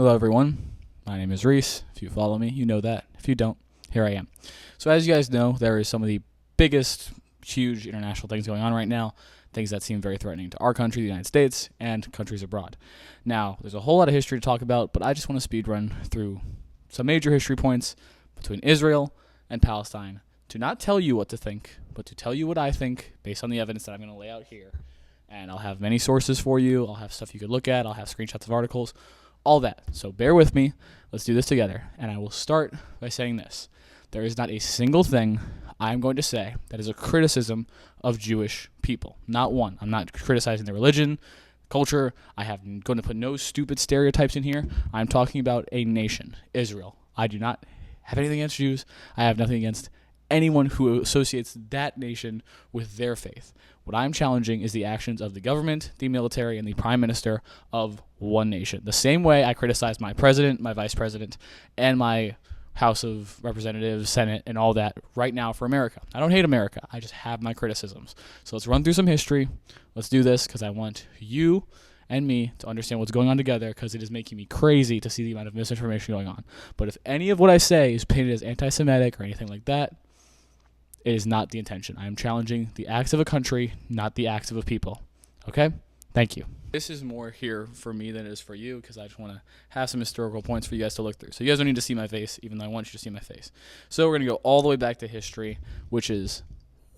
Hello everyone, my name is Reese. If you follow me, you know that. If you don't, here I am. So as you guys know, there is some of the biggest, huge international things going on right now, things that seem very threatening to our country, the United States, and countries abroad. Now, there's a whole lot of history to talk about, but I just want to speed run through some major history points between Israel and Palestine to not tell you what to think, but to tell you what I think based on the evidence that I'm going to lay out here. And I'll have many sources for you. I'll have stuff you could look at. I'll have screenshots of articles, all that. So bear with me. Let's do this together. And I will start by saying this. There is not a single thing I'm going to say that is a criticism of Jewish people. Not one. I'm not criticizing their religion, culture. I'm going to put no stupid stereotypes in here. I'm talking about a nation, Israel. I do not have anything against Jews. I have nothing against anyone who associates that nation with their faith. What I'm challenging is the actions of the government, the military, and the prime minister of one nation. The same way I criticize my president, my vice president, and my House of Representatives, Senate, and all that right now for America. I don't hate America. I just have my criticisms. So let's run through some history. Let's do this because I want you and me to understand what's going on together, because it is making me crazy to see the amount of misinformation going on. But if any of what I say is painted as anti-Semitic or anything like that, it is not the intention. I am challenging the acts of a country, not the acts of a people. Okay? Thank you. This is more here for me than it is for you, because I just want to have some historical points for you guys to look through. So you guys don't need to see my face, even though I want you to see my face. So we're going to go all the way back to history, which is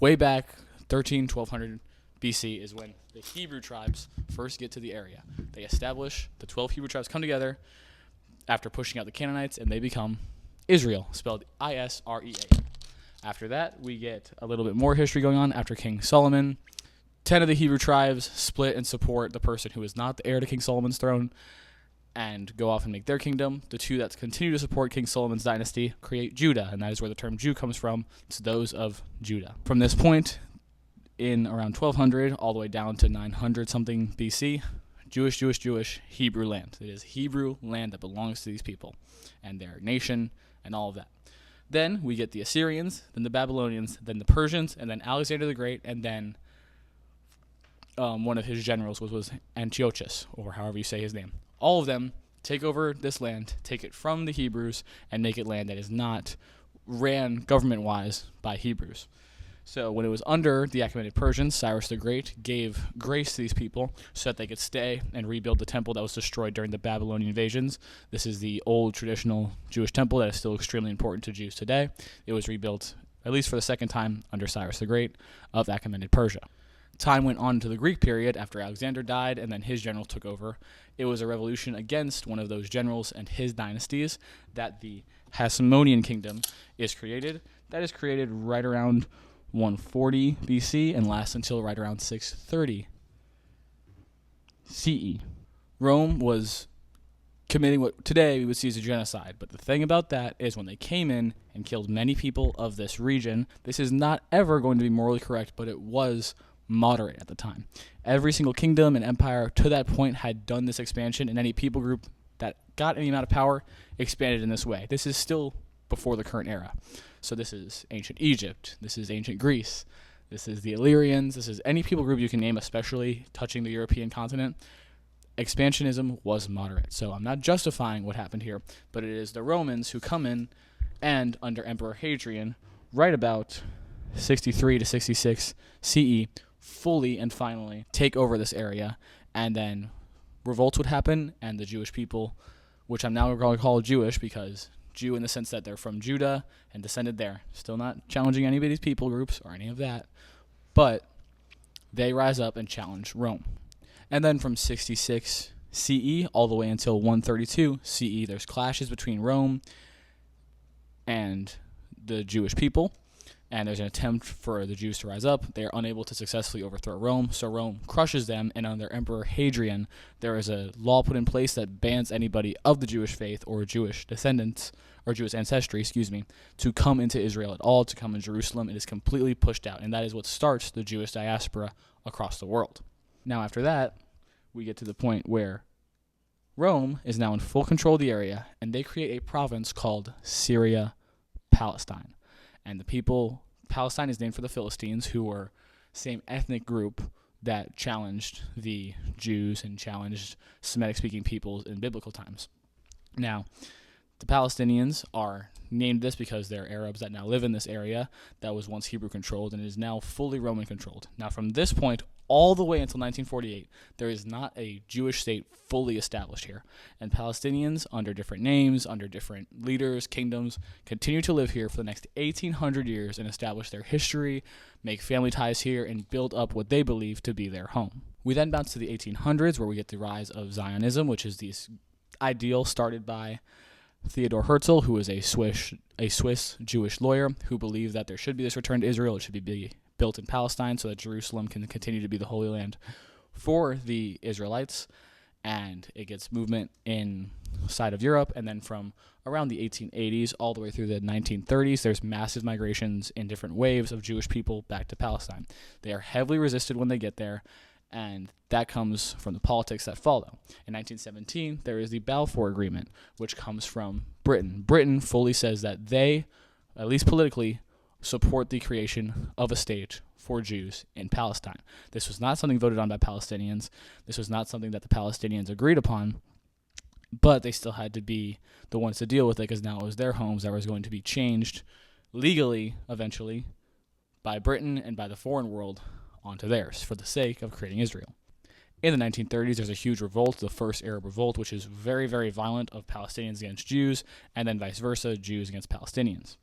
way back, 1200 BC is when the Hebrew tribes first get to the area. They establish, the 12 Hebrew tribes come together after pushing out the Canaanites, and they become Israel, spelled I-S-R-E-A. After that, we get a little bit more history going on after King Solomon. 10 of the Hebrew tribes split and support the person who is not the heir to King Solomon's throne and go off and make their kingdom. The two that continue to support King Solomon's dynasty create Judah, and that is where the term Jew comes from. It's those of Judah. From this point, in around 1200 all the way down to 900-something BC, Jewish, Hebrew land. It is Hebrew land that belongs to these people and their nation and all of that. Then we get the Assyrians, then the Babylonians, then the Persians, and then Alexander the Great, and then one of his generals was Antiochus, or however you say his name. All of them take over this land, take it from the Hebrews, and make it land that is not ran government-wise by Hebrews. So when it was under the Achaemenid Persians, Cyrus the Great gave grace to these people so that they could stay and rebuild the temple that was destroyed during the Babylonian invasions. This is the old traditional Jewish temple that is still extremely important to Jews today. It was rebuilt, at least for the second time, under Cyrus the Great of Achaemenid Persia. Time went on to the Greek period after Alexander died and then his generals took over. It was a revolution against one of those generals and his dynasties that the Hasmonean kingdom is created. That is created right around 140 BC and lasts until right around 630 CE. Rome was committing what today we would see as a genocide, but the thing about that is when they came in and killed many people of this region, this is not ever going to be morally correct, but it was moderate at the time. Every single kingdom and empire to that point had done this expansion, and any people group that got any amount of power expanded in this way. This is still before the current era. So this is ancient Egypt, this is ancient Greece, this is the Illyrians, this is any people group you can name, especially touching the European continent. Expansionism was moderate. So I'm not justifying what happened here, but it is the Romans who come in and under Emperor Hadrian, right about 63 to 66 CE, fully and finally take over this area, and then revolts would happen, and the Jewish people, which I'm now going to call Jewish because Jew in the sense that they're from Judah and descended there. Still not challenging anybody's people groups or any of that, but they rise up and challenge Rome. And then from 66 CE all the way until 132 CE, there's clashes between Rome and the Jewish people, and there's an attempt for the Jews to rise up. They are unable to successfully overthrow Rome, so Rome crushes them, and under Emperor Hadrian, there is a law put in place that bans anybody of the Jewish faith or Jewish descendants, or Jewish ancestry, to come into Israel at all, to come in Jerusalem. It is completely pushed out, and that is what starts the Jewish diaspora across the world. Now after that, we get to the point where Rome is now in full control of the area, and they create a province called Syria, Palestine. And the people, Palestine is named for the Philistines, who were same ethnic group that challenged the Jews and challenged Semitic-speaking peoples in biblical times. Now, the Palestinians are named this because they're Arabs that now live in this area that was once Hebrew controlled and is now fully Roman controlled. Now, from this point all the way until 1948, there is not a Jewish state fully established here. And Palestinians, under different names, under different leaders, kingdoms, continue to live here for the next 1,800 years and establish their history, make family ties here, and build up what they believe to be their home. We then bounce to the 1800s, where we get the rise of Zionism, which is this ideal started by Theodor Herzl, who is a Swiss Jewish lawyer who believed that there should be this return to Israel. It should be built in Palestine so that Jerusalem can continue to be the Holy Land for the Israelites. And it gets movement inside of Europe. And then from around the 1880s all the way through the 1930s, there's massive migrations in different waves of Jewish people back to Palestine. They are heavily resisted when they get there, and that comes from the politics that follow. In 1917, there is the Balfour Agreement, which comes from Britain. Britain fully says that they, at least politically, support the creation of a state for Jews in Palestine. This was not something voted on by Palestinians. This was not something that the Palestinians agreed upon, but they still had to be the ones to deal with it because now it was their homes that was going to be changed legally, eventually, by Britain and by the foreign world onto theirs for the sake of creating Israel. In the 1930s, there's a huge revolt, the first Arab Revolt, which is very, very violent, of Palestinians against Jews, and then vice versa, Jews against Palestinians.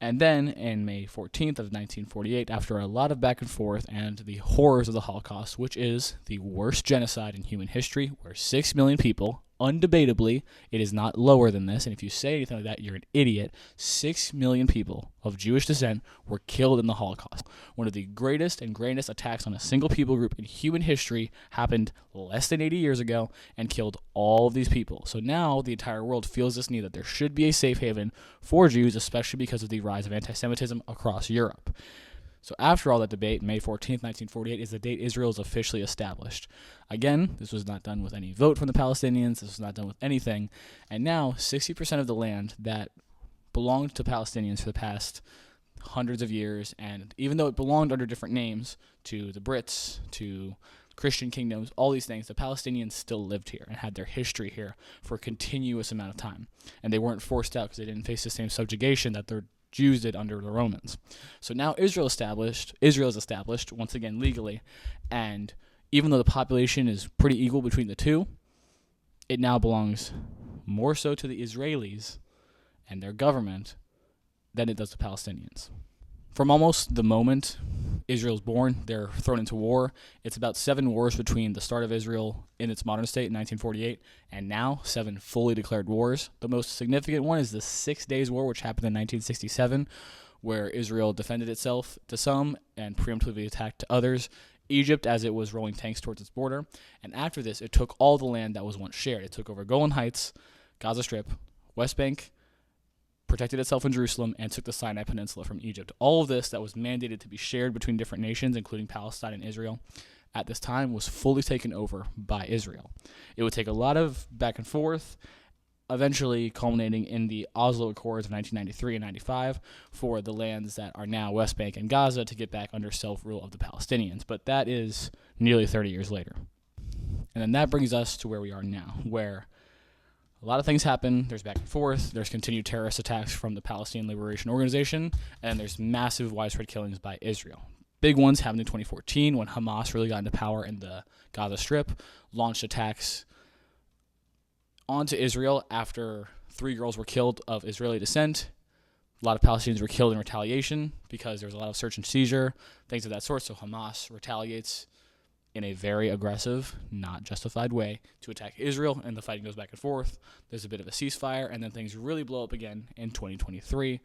And then, in May 14th of 1948, after a lot of back and forth and the horrors of the Holocaust, which is the worst genocide in human history, where 6 million people, undebatably, it is not lower than this, and if you say anything like that, you're an idiot. 6 million people of Jewish descent were killed in the Holocaust. One of the greatest and grandest attacks on a single people group in human history happened less than 80 years ago and killed all of these people. So now the entire world feels this need that there should be a safe haven for Jews, especially because of the rise of anti-Semitism across Europe. So after all that debate, May 14th, 1948 is the date Israel is officially established. Again, this was not done with any vote from the Palestinians. This was not done with anything. And now 60% of the land that belonged to Palestinians for the past hundreds of years, and even though it belonged under different names to the Brits, to Christian kingdoms, all these things, the Palestinians still lived here and had their history here for a continuous amount of time. And they weren't forced out because they didn't face the same subjugation that their Jews did under the Romans. So now Israel is established once again legally, and even though the population is pretty equal between the two, it now belongs more so to the Israelis and their government than it does to Palestinians. From almost the moment Israel's born, they're thrown into war. It's about 7 wars between the start of Israel in its modern state in 1948 and now 7 fully declared wars. The most significant one is the 6 Days War, which happened in 1967, where Israel defended itself to some and preemptively attacked to others. Egypt, as it was rolling tanks towards its border. And after this, it took all the land that was once shared. It took over Golan Heights, Gaza Strip, West Bank, protected itself in Jerusalem, and took the Sinai Peninsula from Egypt. All of this that was mandated to be shared between different nations, including Palestine and Israel, at this time was fully taken over by Israel. It would take a lot of back and forth, eventually culminating in the Oslo Accords of 1993 and 95 for the lands that are now West Bank and Gaza to get back under self-rule of the Palestinians. But that is nearly 30 years later. And then that brings us to where we are now, where a lot of things happen. There's back and forth. There's continued terrorist attacks from the Palestinian Liberation Organization, and there's massive widespread killings by Israel. Big ones happened in 2014 when Hamas really got into power in the Gaza Strip, launched attacks onto Israel after 3 girls were killed of Israeli descent. A lot of Palestinians were killed in retaliation because there was a lot of search and seizure, things of that sort. So Hamas retaliates in a very aggressive, not justified way to attack Israel, and the fighting goes back and forth. There's a bit of a ceasefire, and then things really blow up again in 2023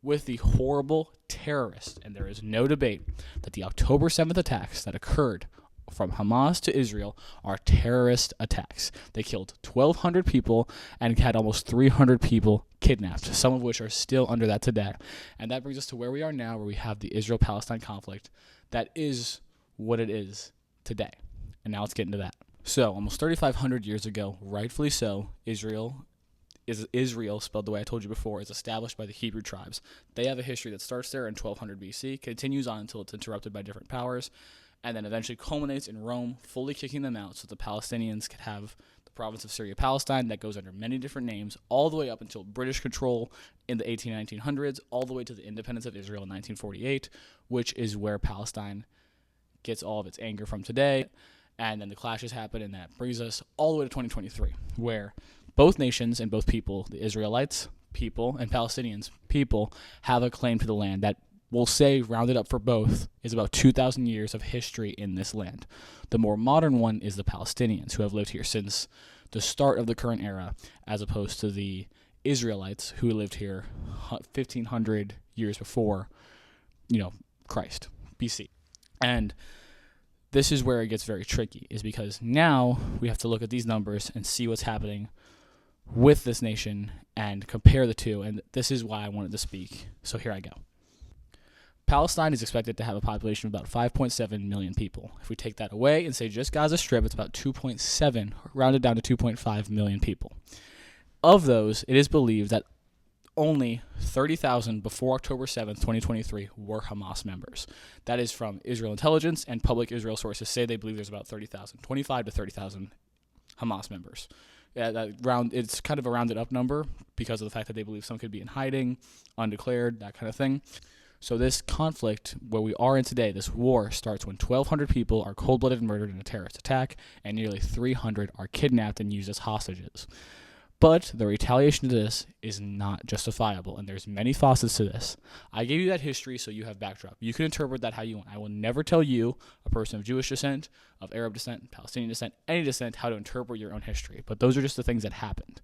with the horrible terrorists. And there is no debate that the October 7th attacks that occurred from Hamas to Israel are terrorist attacks. They killed 1,200 people and had almost 300 people kidnapped, some of which are still under that today. And that brings us to where we are now, where we have the Israel-Palestine conflict that is what it is today. And now let's get into that. So, almost 3,500 years ago, rightfully so, Israel, spelled the way I told you before, is established by the Hebrew tribes. They have a history that starts there in 1200 BC, continues on until it's interrupted by different powers, and then eventually culminates in Rome fully kicking them out so the Palestinians could have the province of Syria Palestine that goes under many different names, all the way up until British control in the 1900s, all the way to the independence of Israel in 1948, which is where Palestine gets all of its anger from today. And then the clashes happen, and that brings us all the way to 2023, where both nations and both people, the Israelites people and Palestinians people, have a claim to the land that we'll say, rounded up for both, is about 2,000 years of history in this land. The more modern one is the Palestinians, who have lived here since the start of the current era, as opposed to the Israelites, who lived here 1,500 years before, Christ, BC. And this is where it gets very tricky, is because now we have to look at these numbers and see what's happening with this nation and compare the two, and this is why I wanted to speak. So here I go. Palestine is expected to have a population of about 5.7 million people. If we take that away and say just Gaza Strip, it's about 2.7, rounded down to 2.5 million people. Of those, it is believed that only 30,000 before October 7th, 2023 were Hamas members. That is from Israel intelligence, and public Israel sources say they believe there's about 30,000, 25 to 30,000 Hamas members. It's kind of a rounded up number because of the fact that they believe some could be in hiding, undeclared, that kind of thing. So this conflict, where we are in today, this war, starts when 1,200 people are cold-blooded murdered in a terrorist attack, and nearly 300 are kidnapped and used as hostages. But the retaliation to this is not justifiable, and there's many facets to this. I gave you that history so you have backdrop. You can interpret that how you want. I will never tell you, a person of Jewish descent, of Arab descent, Palestinian descent, any descent, how to interpret your own history. But those are just the things that happened.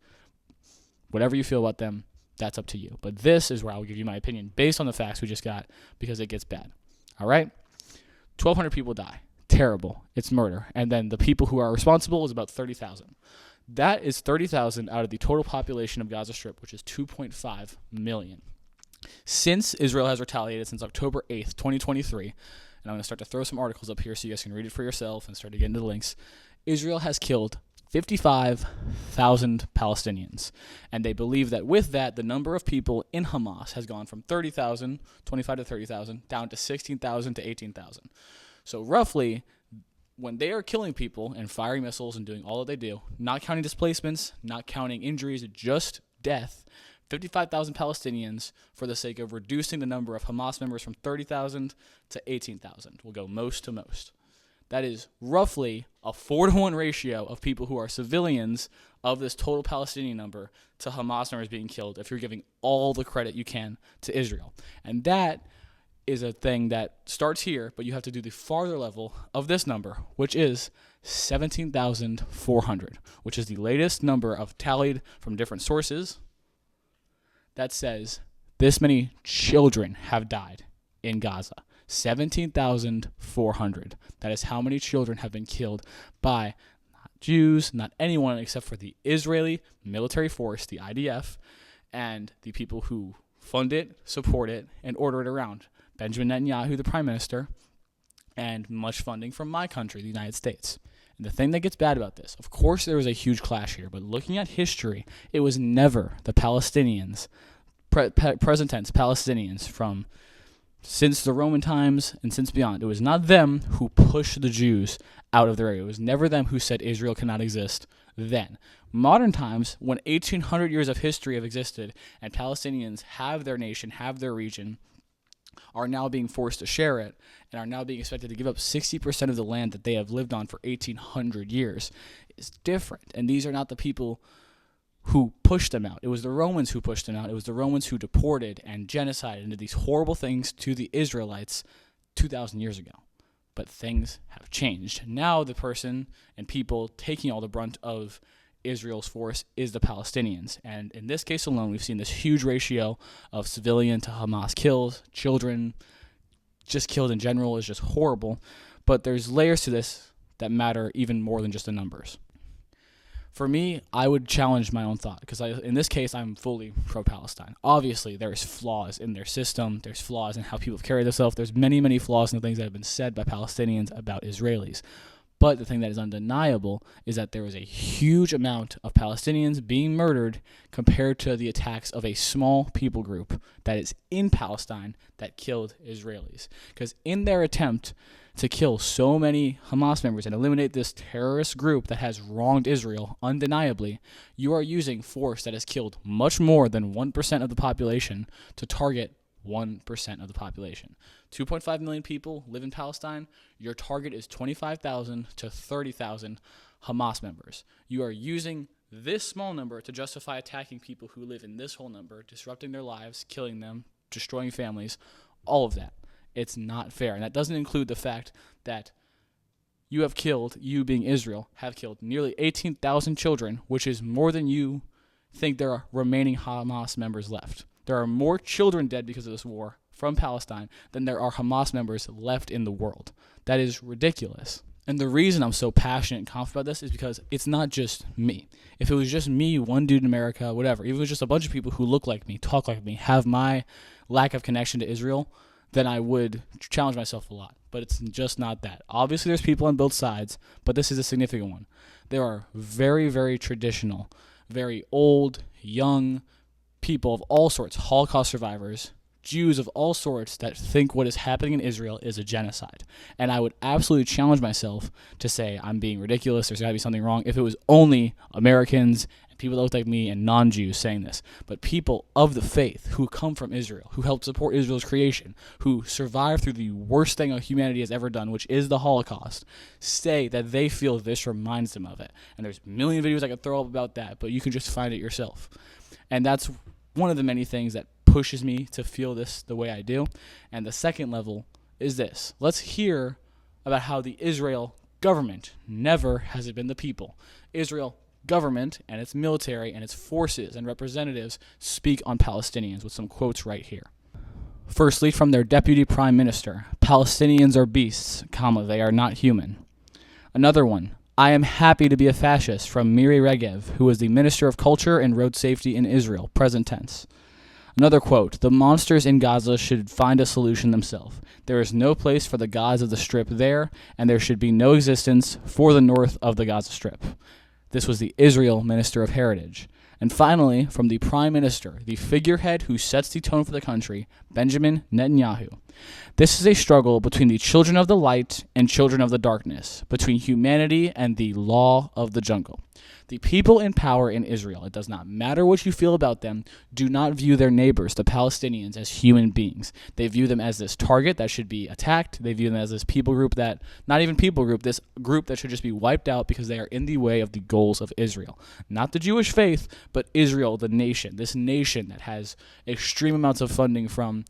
Whatever you feel about them, that's up to you. But this is where I'll give you my opinion based on the facts we just got, because it gets bad. All right? 1,200 people die. Terrible. It's murder. And then the people who are responsible is about 30,000. That is 30,000 out of the total population of Gaza Strip, which is 2.5 million. Since Israel has retaliated since October 8th, 2023, and I'm going to start to throw some articles up here so you guys can read it for yourself and start to get into the links, Israel has killed 55,000 Palestinians. And they believe that with that, the number of people in Hamas has gone from 30,000, 25 to 30,000, down to 16,000 to 18,000. So roughly, when they are killing people and firing missiles and doing all that they do, not counting displacements, not counting injuries, just death, 55,000 Palestinians for the sake of reducing the number of Hamas members from 30,000 to 18,000. We'll go most to most. That is roughly a 4-to-1 ratio of people who are civilians of this total Palestinian number to Hamas members being killed, if you're giving all the credit you can to Israel. And that is a thing that starts here, but you have to do the farther level of this number, which is 17,400, which is the latest number of tallied from different sources that says this many children have died in Gaza. 17,400. That is how many children have been killed by not Jews, not anyone except for the Israeli military force, the IDF, and the people who fund it, support it, and order it around. Benjamin Netanyahu, the prime minister, and much funding from my country, the United States. And the thing that gets bad about this, of course there was a huge clash here, but looking at history, it was never the Palestinians, present tense Palestinians from since the Roman times and since beyond. It was not them who pushed the Jews out of their area. It was never them who said Israel cannot exist then. Modern times, when 1,800 years of history have existed and Palestinians have their nation, have their region, are now being forced to share it, and are now being expected to give up 60% of the land that they have lived on for 1,800 years, is different. And these are not the people who pushed them out. It was the Romans who pushed them out. It was the Romans who deported and genocided and did these horrible things to the Israelites 2,000 years ago. But things have changed. Now the person and people taking all the brunt of Israel's force is the Palestinians. And in this case alone, we've seen this huge ratio of civilian to Hamas kills, children just killed in general is just horrible. But there's layers to this that matter even more than just the numbers. For me, I would challenge my own thought, because in this case, I'm fully pro-Palestine. Obviously, there's flaws in their system. There's flaws in how people have carried themselves. There's many, many flaws in the things that have been said by Palestinians about Israelis. But the thing that is undeniable is that there was a huge amount of Palestinians being murdered compared to the attacks of a small people group that is in Palestine that killed Israelis. Because in their attempt to kill so many Hamas members and eliminate this terrorist group that has wronged Israel, undeniably, you are using force that has killed much more than 1% of the population to target 1% of the population. 2.5 million people live in Palestine. Your target is 25,000 to 30,000 Hamas members. You are using this small number to justify attacking people who live in this whole number, disrupting their lives, killing them, destroying families, all of that. It's not fair. And that doesn't include the fact that you being Israel, have killed nearly 18,000 children, which is more than you think there are remaining Hamas members left. There are more children dead because of this war from Palestine than there are Hamas members left in the world. That is ridiculous. And the reason I'm so passionate and confident about this is because it's not just me. If it was just me, one dude in America, whatever, if it was just a bunch of people who look like me, talk like me, have my lack of connection to Israel, then I would challenge myself a lot. But it's just not that. Obviously, there's people on both sides, but this is a significant one. There are very, very traditional, very old, young people of all sorts, Holocaust survivors, Jews of all sorts that think what is happening in Israel is a genocide. And I would absolutely challenge myself to say I'm being ridiculous, there's got to be something wrong, if it was only Americans and people that look like me and non-Jews saying this. But people of the faith who come from Israel, who helped support Israel's creation, who survived through the worst thing humanity has ever done, which is the Holocaust, say that they feel this reminds them of it. And there's a million videos I could throw up about that, but you can just find it yourself. And that's one of the many things that pushes me to feel this the way I do. And the second level is this. Let's hear about how the Israel government, never has it been the people. Israel government and its military and its forces and representatives speak on Palestinians with some quotes right here. Firstly, from their deputy prime minister, Palestinians are beasts, they are not human. Another one, I am happy to be a fascist, from Miri Regev, who was the Minister of Culture and Road Safety in Israel, present tense. Another quote, the monsters in Gaza should find a solution themselves. There is no place for the gods of the Strip there, and there should be no existence for the north of the Gaza Strip. This was the Israel Minister of Heritage. And finally, from the Prime Minister, the figurehead who sets the tone for the country, Benjamin Netanyahu. This is a struggle between the children of the light and children of the darkness, between humanity and the law of the jungle. The people in power in Israel, it does not matter what you feel about them, do not view their neighbors, the Palestinians, as human beings. They view them as this target that should be attacked. They view them as this people group that, not even people group, this group that should just be wiped out because they are in the way of the goals of Israel. Not the Jewish faith, but Israel, the nation. This nation that has extreme amounts of funding from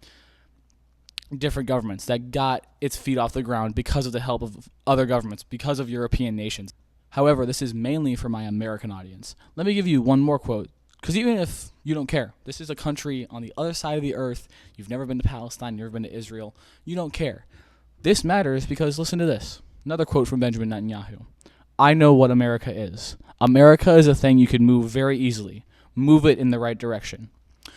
different governments, that got its feet off the ground because of the help of other governments, because of European nations. However, this is mainly for my American audience. Let me give you one more quote, because even if you don't care, this is a country on the other side of the earth. You've never been to Palestine, you've never been to Israel. You don't care. This matters because listen to this. Another quote from Benjamin Netanyahu. I know what America is. America is a thing you can move very easily. Move it in the right direction.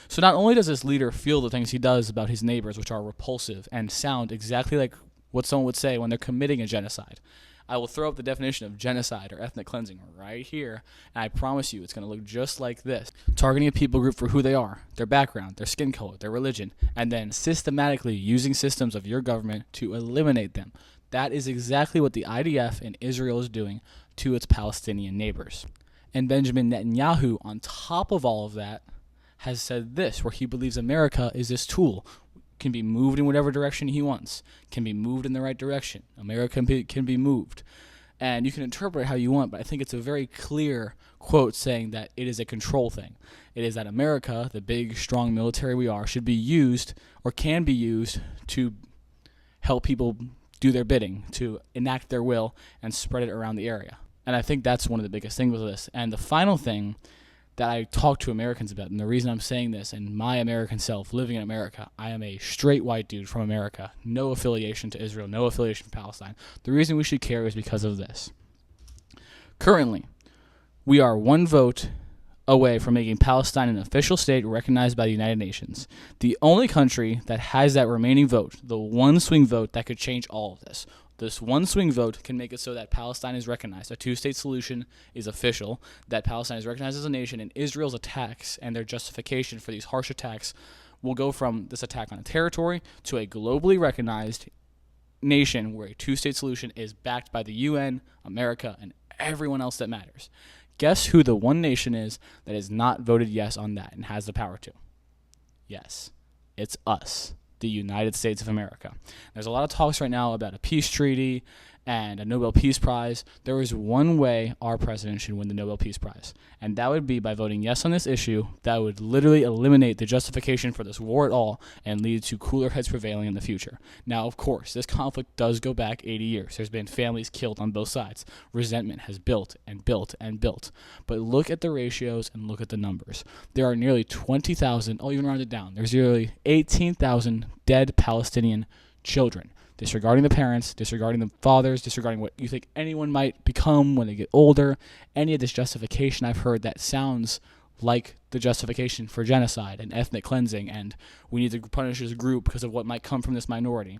So not only does this leader feel the things he does about his neighbors, which are repulsive and sound exactly like what someone would say when they're committing a genocide. I will throw up the definition of genocide or ethnic cleansing right here, and I promise you it's going to look just like this. Targeting a people group for who they are, their background, their skin color, their religion, and then systematically using systems of your government to eliminate them. That is exactly what the IDF in Israel is doing to its Palestinian neighbors. And Benjamin Netanyahu, on top of all of that, has said this, where he believes America is this tool, can be moved in whatever direction he wants, can be moved in the right direction. America can be moved. And you can interpret it how you want, but I think it's a very clear quote saying that it is a control thing. It is that America, the big, strong military we are, should be used or can be used to help people do their bidding, to enact their will and spread it around the area. And I think that's one of the biggest things with this. And the final thing that I talk to Americans about, and the reason I'm saying this, and my American self living in America, I am a straight white dude from America, no affiliation to Israel, no affiliation to Palestine. The reason we should care is because of this. Currently, we are one vote away from making Palestine an official state recognized by the United Nations. The only country that has that remaining vote, the one swing vote that could change all of this. This one swing vote can make it so that Palestine is recognized. A two-state solution is official, that Palestine is recognized as a nation, and Israel's attacks and their justification for these harsh attacks will go from this attack on a territory to a globally recognized nation where a two-state solution is backed by the UN, America, and everyone else that matters. Guess who the one nation is that has not voted yes on that and has the power to? Yes, it's us, the United States of America. There's a lot of talks right now about a peace treaty and a Nobel Peace Prize. There is one way our president should win the Nobel Peace Prize, and that would be by voting yes on this issue. That would literally eliminate the justification for this war at all and lead to cooler heads prevailing in the future. Now, of course, this conflict does go back 80 years. There's been families killed on both sides. Resentment has built and built and built. But look at the ratios and look at the numbers. There are nearly 20,000, I'll even round it down, there's nearly 18,000 dead Palestinian children. Disregarding the parents, disregarding the fathers, disregarding what you think anyone might become when they get older, any of this justification I've heard that sounds like the justification for genocide and ethnic cleansing, and we need to punish this group because of what might come from this minority.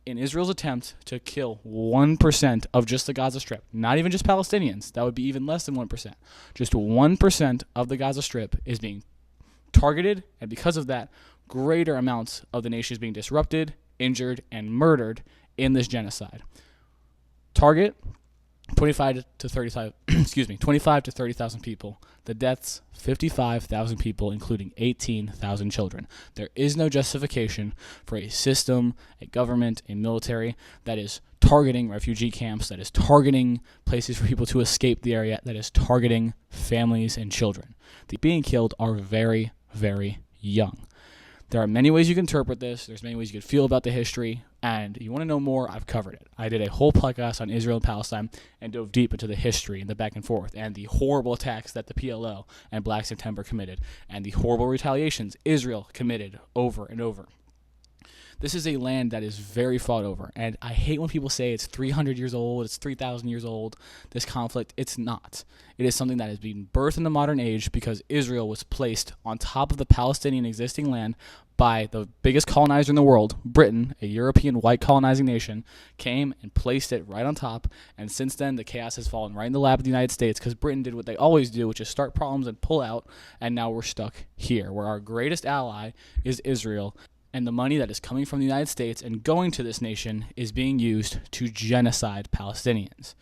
In Israel's attempt to kill 1% of just the Gaza Strip, not even just Palestinians, that would be even less than 1%, just 1% of the Gaza Strip is being targeted, and because of that, greater amounts of the nation is being disrupted, injured, and murdered in this genocide. Target 25 to 30,000 people. The deaths 55,000 people, including 18,000 children. There is no justification for a system, a government, a military that is targeting refugee camps, that is targeting places for people to escape the area, that is targeting families and children. The being killed are very, very young. There are many ways you can interpret this. There's many ways you can feel about the history. And you want to know more, I've covered it. I did a whole podcast on Israel and Palestine and dove deep into the history and the back and forth and the horrible attacks that the PLO and Black September committed and the horrible retaliations Israel committed over and over. This is a land that is very fought over, and I hate when people say it's 300 years old, it's 3,000 years old, this conflict. It's not. It is something that has been birthed in the modern age because Israel was placed on top of the Palestinian existing land by the biggest colonizer in the world, Britain, a European white colonizing nation, came and placed it right on top, and since then the chaos has fallen right in the lap of the United States because Britain did what they always do, which is start problems and pull out, and now we're stuck here, where our greatest ally is Israel. And the money that is coming from the United States and going to this nation is being used to genocide Palestinians.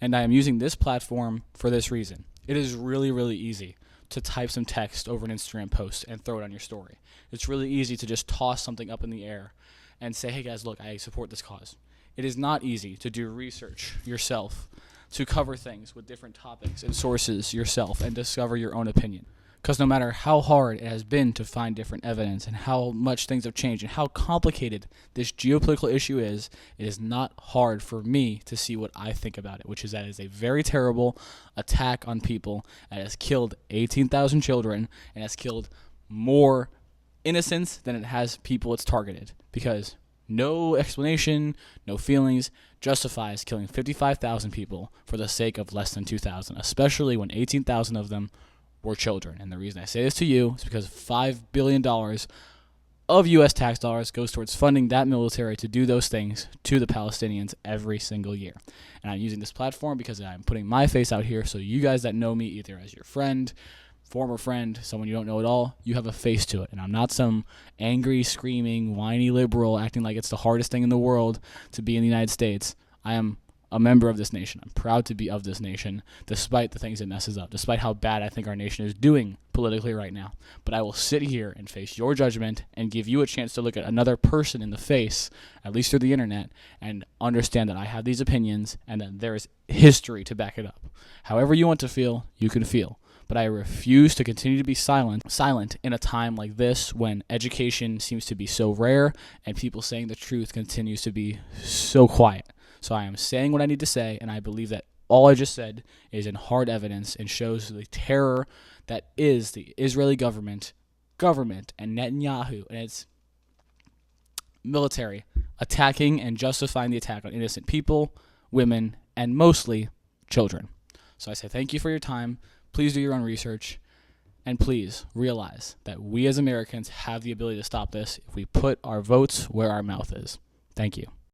And I am using this platform for this reason. It is really, really easy to type some text over an Instagram post and throw it on your story. It's really easy to just toss something up in the air and say, hey guys, look, I support this cause. It is not easy to do research yourself, to cover things with different topics and sources yourself and discover your own opinion. Because no matter how hard it has been to find different evidence and how much things have changed and how complicated this geopolitical issue is, it is not hard for me to see what I think about it, which is that it is a very terrible attack on people and has killed 18,000 children and has killed more innocents than it has people it's targeted. Because no explanation, no feelings justifies killing 55,000 people for the sake of less than 2,000, especially when 18,000 of them were children. And the reason I say this to you is because $5 billion of U.S. tax dollars goes towards funding that military to do those things to the Palestinians every single year. And I'm using this platform because I'm putting my face out here so you guys that know me either as your friend, former friend, someone you don't know at all, you have a face to it. And I'm not some angry, screaming, whiny liberal acting like it's the hardest thing in the world to be in the United States. I am a member of this nation. I'm proud to be of this nation, despite the things it messes up, despite how bad I think our nation is doing politically right now. But I will sit here and face your judgment and give you a chance to look at another person in the face, at least through the internet, and understand that I have these opinions and that there is history to back it up. However you want to feel, you can feel. But I refuse to continue to be silent in a time like this when education seems to be so rare and people saying the truth continues to be so quiet. So I am saying what I need to say, and I believe that all I just said is in hard evidence and shows the terror that is the Israeli government, and Netanyahu and its military attacking and justifying the attack on innocent people, women, and mostly children. So I say thank you for your time. Please do your own research, and please realize that we as Americans have the ability to stop this if we put our votes where our mouth is. Thank you.